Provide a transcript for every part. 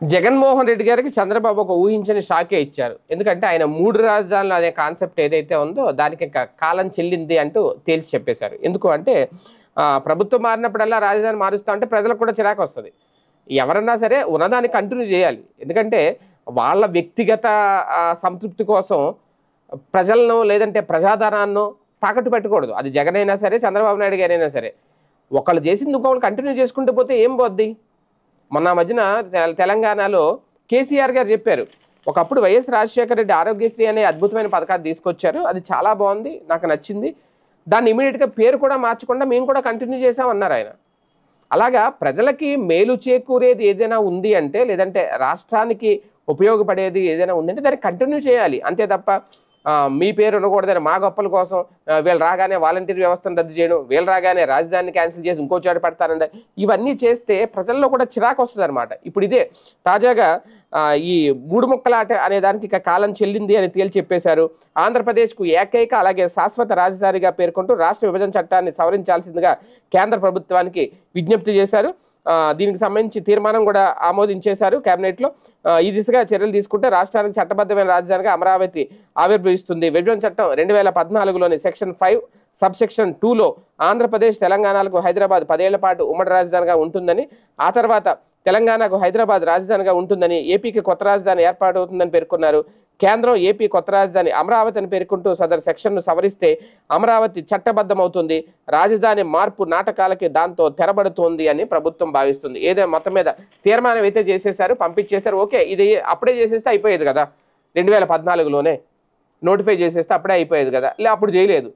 జగన్మోహన్ రెడ్డి గారికి చంద్రబాబు ఒక ఊహించని షాకే ఇచ్చారు. ఎందుకంటే ఆయన 3 రాజధానులు అనే కాన్సెప్ట్ ఏదైతే ఉందో దానికి ఇంకా కాలం చెల్లింది అంటూ తేల్చి చెప్పేశారు. ఎందుకు అంటే ప్రభుత్వం మారినప్పుడల్లా రాజధాని మారుస్తా ఉంటే ప్రజలకు కూడా చిరాకు వస్తది. ఎవరన్నా సరే ఉన్నదాన్ని కంటిన్యూ చేయాలి. ఎందుకంటే వాళ్ళ వ్యక్తిగత సంతృప్తి కోసం ప్రజలను లేదంటే ప్రజాధనాన్నో తాకట్టు పెట్టకూడదు. అది జగన్ అయినా సరే, చంద్రబాబు నాయుడు గారైనా సరే. ఒకళ్ళు చేసింది ఇంకొకళ్ళు కంటిన్యూ చేసుకుంటూ పోతే ఏం పోద్ది? మొన్న మధ్యన తెలంగాణలో కేసీఆర్ గారు చెప్పారు, ఒకప్పుడు వైఎస్ రాజశేఖర రెడ్డి ఆరోగ్యశ్రీ అనే అద్భుతమైన పథకాన్ని తీసుకొచ్చారు, అది చాలా బాగుంది, నాకు నచ్చింది, దాన్ని ఇమీడియట్గా పేరు కూడా మార్చకుండా మేము కూడా కంటిన్యూ చేసామన్నారు ఆయన. అలాగా ప్రజలకి మేలు చేకూరేది ఏదైనా ఉంది అంటే, లేదంటే రాష్ట్రానికి ఉపయోగపడేది ఏదైనా ఉందంటే దాన్ని కంటిన్యూ చేయాలి. అంతే తప్ప మీ పేరు ఉండకూడదని మా గొప్పల కోసం వీళ్ళు రాగానే వాలంటీర్ వ్యవస్థను రద్దు చేయడం, వీళ్ళు రాగానే రాజధానిని క్యాన్సిల్ చేసి ఇంకో చోట పెడతారంటే ఇవన్నీ చేస్తే ప్రజల్లో కూడా చిరాకు వస్తుంది అనమాట. ఇప్పుడు ఇదే తాజాగా ఈ 3 ముక్కలాట అనే దానికి ఇక కాలం చెల్లింది అని తేల్చి చెప్పేశారు. ఆంధ్రప్రదేశ్కు ఏకైక అలాగే శాశ్వత రాజధానిగా పేర్కొంటూ రాష్ట్ర విభజన చట్టాన్ని సవరించాల్సిందిగా కేంద్ర ప్రభుత్వానికి విజ్ఞప్తి చేశారు. దీనికి సంబంధించి తీర్మానం కూడా ఆమోదించేశారు కేబినెట్లో. ఈ దిశగా చర్యలు తీసుకుంటే రాష్ట్రానికి చట్టబద్ధమైన రాజధానిగా అమరావతి ఆవిర్భవిస్తుంది. విభజన చట్టం 2014లోని సెక్షన్ 5 సబ్సెక్షన్ 2లో ఆంధ్రప్రదేశ్ తెలంగాణలకు హైదరాబాద్ 10 ఏళ్ల పాటు ఉమ్మడి రాజధానిగా ఉంటుందని, ఆ తర్వాత తెలంగాణకు హైదరాబాద్ రాజధానిగా ఉంటుందని, ఏపీకి కొత్త రాజధాని ఏర్పాటు అవుతుందని పేర్కొన్నారు. కేంద్రం ఏపీ కొత్త రాజధాని అమరావతి అని పేర్కొంటూ సదరు సెక్షన్ను సవరిస్తే అమరావతి చట్టబద్ధమవుతుంది. రాజధాని మార్పు నాటకాలకి దాంతో తెరబడుతోంది అని ప్రభుత్వం భావిస్తుంది. ఏదో మొత్తం మీద తీర్మానం అయితే చేసేశారు, పంపించేశారు. ఓకే, ఇది అప్పుడే చేసేస్తే అయిపోయేది కదా, 2014లోనే నోటిఫై చేసేస్తే అప్పుడే అయిపోయేది కదా, అప్పుడు చేయలేదు,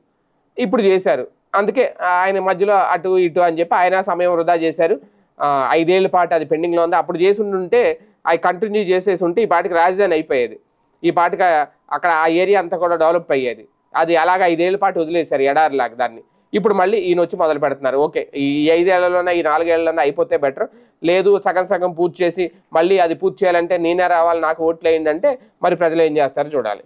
ఇప్పుడు చేశారు. అందుకే ఆయన మధ్యలో అటు ఇటు అని చెప్పి ఆయన సమయం వృధా చేశారు. 5 ఏళ్ల పాటు అది పెండింగ్లో ఉంది. అప్పుడు చేసి ఉంటే అవి కంటిన్యూ చేసేసి ఉంటే ఈ పాటికి రాజధాని అయిపోయేది. ఈ పాటికి అక్కడ ఆ ఏరియా అంతా కూడా డెవలప్ అయ్యేది. అది అలాగా 5 ఏళ్ల పాటు వదిలేశారు ఎడారిలాగా దాన్ని. ఇప్పుడు మళ్ళీ ఈయన వచ్చి మొదలు పెడుతున్నారు. ఓకే, ఈ 5 ఏళ్లలోనే ఈ 4 ఏళ్లలోనే అయిపోతే బెటర్, లేదు సగం సగం పూర్తి చేసి మళ్ళీ అది పూర్తి చేయాలంటే నేనే రావాలి, నాకు ఓట్లు వేయండి అంటే మరి ప్రజలు ఏం చేస్తారో చూడాలి.